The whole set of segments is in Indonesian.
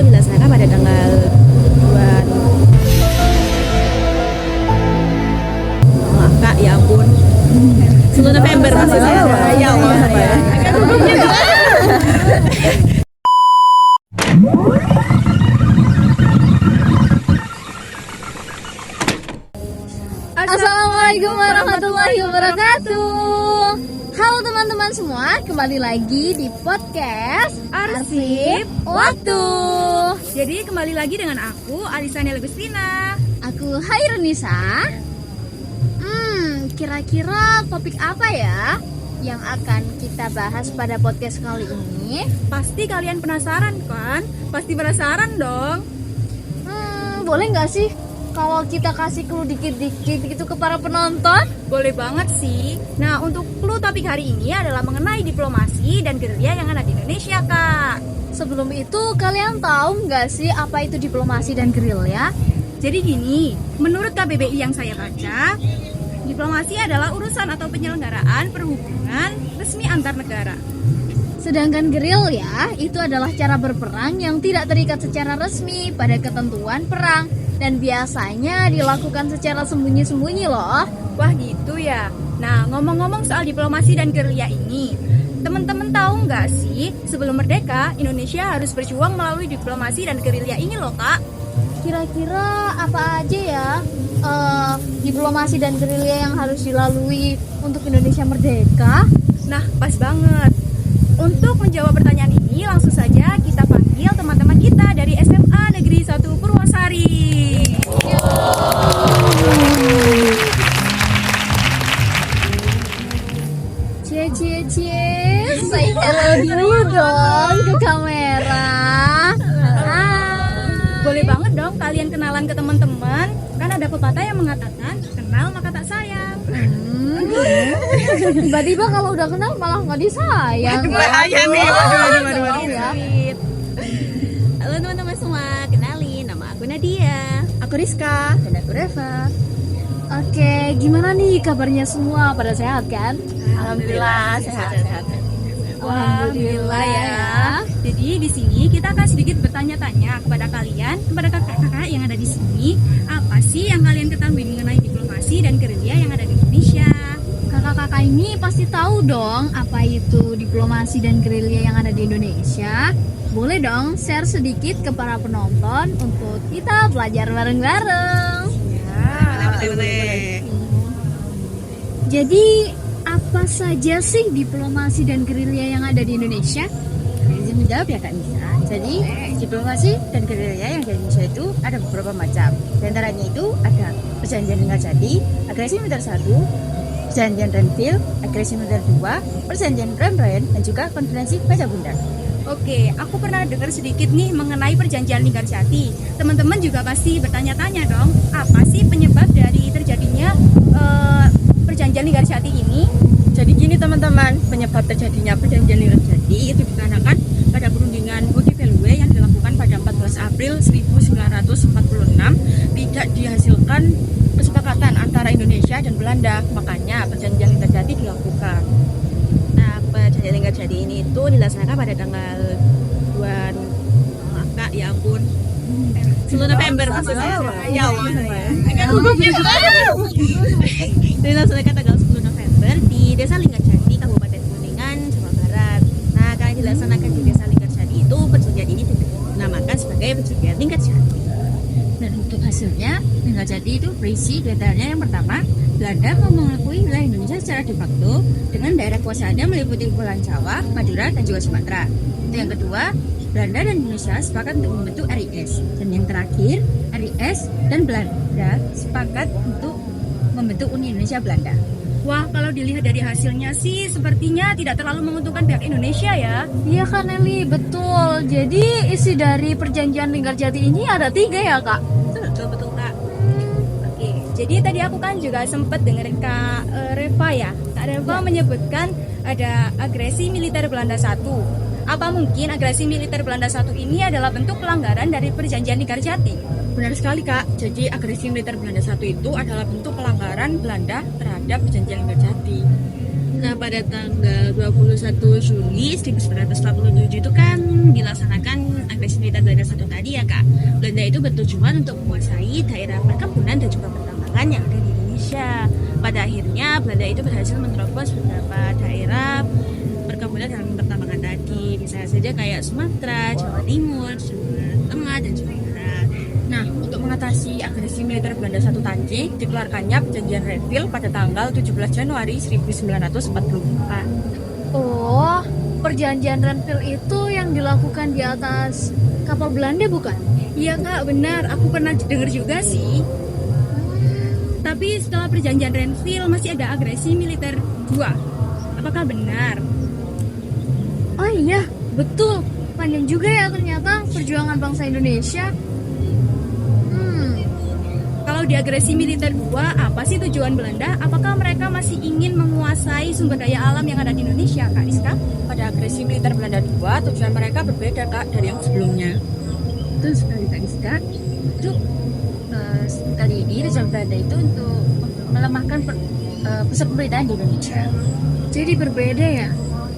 dilaksanakan pada tanggal 2 maaf Kak, ya ampun 10 November maksud saya. Ya Allah. Assalamualaikum warahmatullahi wabarakatuh. Halo teman-teman semua, kembali lagi di podcast Arsip Waktu. Jadi kembali lagi dengan aku, Alisania Legustina. Aku Hairunisa. Kira-kira topik apa ya yang akan kita bahas pada podcast kali ini? Pasti kalian penasaran kan? Pasti penasaran dong. Boleh nggak sih kalau kita kasih clue dikit-dikit gitu ke para penonton? Boleh banget sih. Nah, untuk clue topik hari ini adalah mengenai diplomasi dan gerilya yang ada di Indonesia, Kak. Sebelum itu, kalian tahu nggak sih apa itu diplomasi dan gerilya? Jadi gini, menurut KBBI yang saya baca, diplomasi adalah urusan atau penyelenggaraan perhubungan resmi antar negara. Sedangkan gerilya itu adalah cara berperang yang tidak terikat secara resmi pada ketentuan perang dan biasanya dilakukan secara sembunyi-sembunyi loh. Wah gitu ya. Nah, ngomong-ngomong soal diplomasi dan gerilya ini, teman-teman tahu nggak sih sebelum merdeka Indonesia harus berjuang melalui diplomasi dan gerilya ini loh, Kak. Kira-kira apa aja ya diplomasi dan gerilya yang harus dilalui untuk Indonesia merdeka? Nah, pas banget. Untuk menjawab pertanyaan ini, langsung saja kita panggil teman-teman kita dari SMA Negeri 1 Purwosari. Cie, say hello dulu dong ke kamera. Boleh banget dong kalian kenalan ke teman-teman. Kan ada pepatah yang mengatakan, kenal maka tak sayang. Tiba-tiba kalau udah kenal malah nggak disayang. Halo teman-teman semua, kenalin nama aku Nadia. Aku Rizka. Dan aku Reva. Oke, gimana nih kabarnya semua? Pada sehat kan? Alhamdulillah sehat-sehat. Alhamdulillah ya. Jadi di sini kita akan sedikit bertanya-tanya kepada kalian, kepada kakak-kakak yang ada di sini, apa sih yang kalian ketahui mengenai diplomasi dan gerilya yang ada di Indonesia? Kakak-kakak ini pasti tahu dong apa itu diplomasi dan gerilya yang ada di Indonesia. Boleh dong share sedikit ke para penonton untuk kita belajar bareng-bareng. Boleh. Jadi apa saja sih diplomasi dan gerilya yang ada di Indonesia? Izin menjawab ya Kak Nisa. Jadi diplomasi dan gerilya yang ada di Indonesia itu ada beberapa macam. Di antaranya itu ada perjanjian Linggarjati, agresi militer 1, perjanjian Renville, agresi militer 2, perjanjian Rembrandt, dan juga konferensi Baja Bunda. Oke, aku pernah dengar sedikit nih mengenai perjanjian Linggarjati. Teman-teman juga pasti bertanya-tanya dong, apa sih penyebab dari terjadinya perjanjian Linggarjati ini? Jadi gini teman-teman, penyebab terjadinya perjanjian Linggarjati itu dikarenakan pada perundingan Woji-Belue yang dilakukan pada 14 April 1946 tidak dihasilkan kesepakatan antara Indonesia dan Belanda, makanya perjanjian Linggarjati dilakukan. Nah, perjanjian Linggarjati ini itu dilaksanakan pada tanggal 2 maaf Kak, ya ampun 10 November maksud saya. Ya Allah. Dilaksanakan tanggal 10 November di Desa Linggarjati, Kabupaten Kuningan, Jawa Barat. Nah, karena dilaksanakan di Desa Linggarjati itu perjanjian ini dinamakan sebagai perjanjian Linggarjati. Dan untuk hasilnya, Linggarjati itu berisi di antaranya yang pertama, Belanda mau mengakui wilayah Indonesia secara de facto dengan daerah kuasaannya meliputi Pulau Jawa, Madura, dan juga Sumatera. Yang kedua, Belanda dan Indonesia sepakat untuk membentuk RIS. Dan yang terakhir, RIS dan Belanda sepakat untuk membentuk Uni Indonesia Belanda. Wah, kalau dilihat dari hasilnya sih sepertinya tidak terlalu menguntungkan pihak Indonesia ya. Iya kan Eli, betul. Jadi isi dari perjanjian Linggarjati ini ada 3 ya Kak? Betul Kak. Oke, jadi tadi aku kan juga sempat dengerin Kak Reva ya. Kak Reva menyebutkan ada agresi militer Belanda 1. Apa mungkin agresi militer Belanda 1 ini adalah bentuk pelanggaran dari perjanjian Linggarjati? Benar sekali Kak, jadi agresi militer Belanda 1 itu adalah bentuk pelanggaran Belanda terhadap perjanjian Linggarjati. Nah, pada tanggal 21 Juli 1947 itu kan dilaksanakan agresi militer Belanda 1 tadi. itu bertujuan untuk menguasai daerah perkebunan dan juga pertambangan yang ada di Indonesia. Pada akhirnya Belanda itu berhasil menerobos beberapa daerah perkebunan dan pertambangan tadi, misalnya saja kayak Sumatera, Jawa Timur, Jawa Tengah dan Jawa Barat. Nah, untuk mengatasi agresi militer Belanda satu tadi, dikeluarkannya perjanjian Reville pada tanggal 17 Januari 1944. Oh, perjanjian Renville itu yang dilakukan di atas kapal Belanda bukan? Iya kak, benar. Aku pernah dengar juga sih. Tapi setelah perjanjian Renville masih ada agresi militer 2. Apakah benar? Oh iya, betul. Panjang juga ya ternyata perjuangan bangsa Indonesia. Kalau di agresi militer 2, apa sih tujuan Belanda? Apakah mereka masih ingin menguasai sumber daya alam yang ada di Indonesia, Kak Rizka? Pada agresi militer Belanda 2, tujuan mereka berbeda Kak dari yang sebelumnya. Betul sekali Kak Rizka. Itu kali ini tujuan Belanda itu untuk melemahkan pusat pemerintahan di Indonesia. Jadi berbeda ya,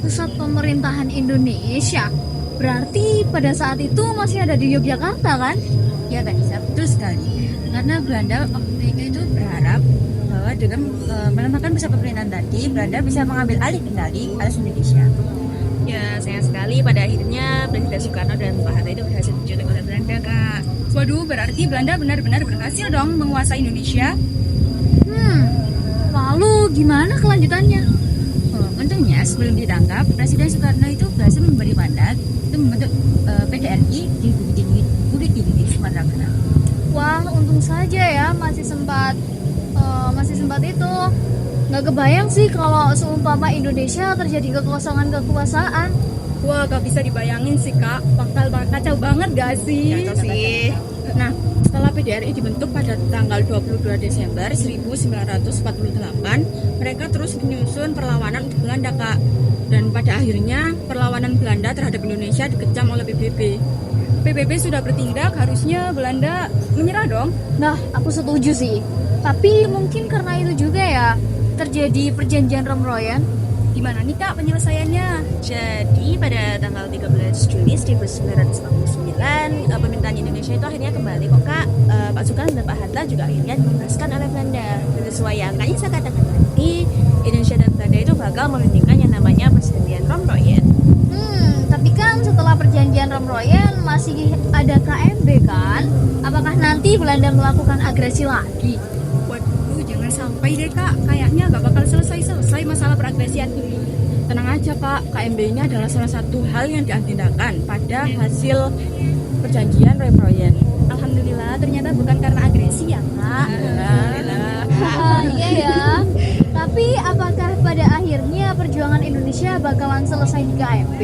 pusat pemerintahan Indonesia. Berarti pada saat itu masih ada di Yogyakarta kan? Ya Kak Rizka, betul sekali. Karena Belanda waktu itu berharap bahwa dengan melemahkan pusat pemerintahan tadi, Belanda bisa mengambil alih kendali atas Indonesia. Ya, sayang sekali pada akhirnya Presiden Soekarno dan Pak Hatta itu berhasil diculik oleh Belanda, Kak. Waduh, berarti Belanda benar-benar berhasil dong menguasai Indonesia. Lalu gimana kelanjutannya? Untungnya sebelum ditangkap, Presiden Soekarno itu berhasil memberi mandat untuk membentuk PDRI di Bukit Tinggi, Sumatera Barat. Wah, untung saja ya masih sempat itu. Nggak kebayang sih kalau seumpama Indonesia terjadi kekosongan kekuasaan. Wah, gak bisa dibayangin sih kak. Bakal kacau banget gak sih? Kacau sih. Nah, setelah PDRI dibentuk pada tanggal 22 Desember 1948, mereka terus menyusun perlawanan untuk Belanda, Kak. Dan pada akhirnya, perlawanan Belanda terhadap Indonesia dikecam oleh PBB. PBB sudah bertindak, harusnya Belanda menyerah dong. Nah, aku setuju sih. Tapi mungkin karena itu juga ya terjadi perjanjian Romroyan. Gimana nih kak penyelesaiannya? Jadi pada tanggal 13 Juli 1949 pemerintahan Indonesia itu akhirnya kembali kok, Kak. Pak Soekarno dan Pak Hatta juga akhirnya dibebaskan oleh Belanda. Dan sesuai yang Kak Isa katakan tadi, Indonesia dan Belanda itu bakal memendirikan yang namanya perjanjian Romroyan. Tapi kan setelah perjanjian Romroyan masih ada KMB kan? Apakah nanti Belanda melakukan agresi lagi? Waduh, jangan sampai deh kak. Kayaknya gak bakal selesai masalah peragresian ini. Tenang aja Kak, KMB ini adalah salah satu hal yang diagendakan pada hasil perjanjian Romroyan. Alhamdulillah, ternyata bukan karena agresi ya kak. Iya ya. Tapi apakah pada akhirnya perjuangan Indonesia bakalan selesai di KMB?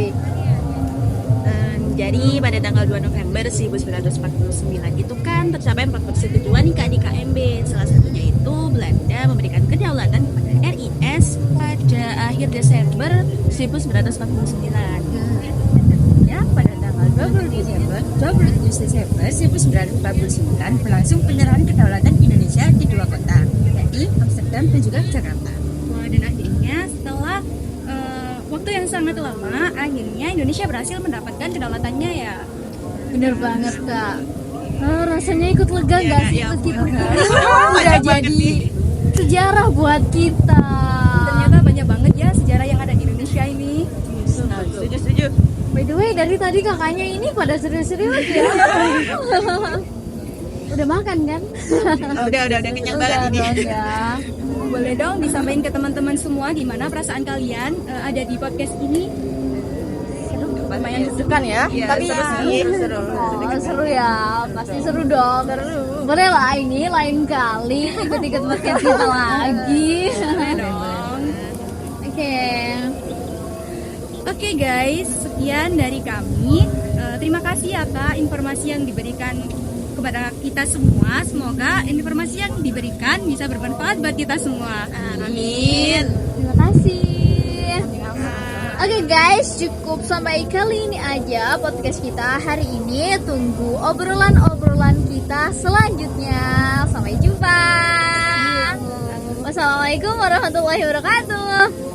Jadi pada tanggal 2 November 1949 itu kan tercapai 4 persetujuan nih Kak di KMB. Salah satunya itu Belanda memberikan kedaulatan kepada RIS pada akhir Desember 1949. Ya, pada tanggal 27 Desember 1949 berlangsung penyerahan kedaulatan Indonesia di dua kota, yakni Amsterdam dan juga Jakarta. Wah, dan akhirnya setelah waktu yang sangat lama, akhirnya Indonesia berhasil mendapatkan kedaulatannya ya. Bener banget kak. Rasanya ikut lega nggak sih ya meskipun ampun. udah jadi sejarah buat kita. Ternyata banyak banget ya sejarah yang ada di Indonesia ini. Setuju. By the way, dari tadi kakaknya ini pada serius-serius ya. Udah makan kan? Udah kenyang banget ini. dong ya. Boleh dong disampaikan ke teman-teman semua gimana perasaan kalian ada di podcast ini. Lumayan deg-degan ya, tapi seru. Oh, seru ya, pasti seru dong. Boleh lah ini lain kali ikut-ikut podcast kita lagi. Boleh dong. Oke guys, sekian dari kami. Terima kasih ya kak informasi yang diberikan kepada kita semua. Semoga informasi yang diberikan bisa bermanfaat buat kita semua. Amin. Terima kasih. Oke guys, cukup sampai kali ini aja podcast kita hari ini. Tunggu obrolan-obrolan kita selanjutnya. Sampai jumpa. Wassalamualaikum warahmatullahi wabarakatuh.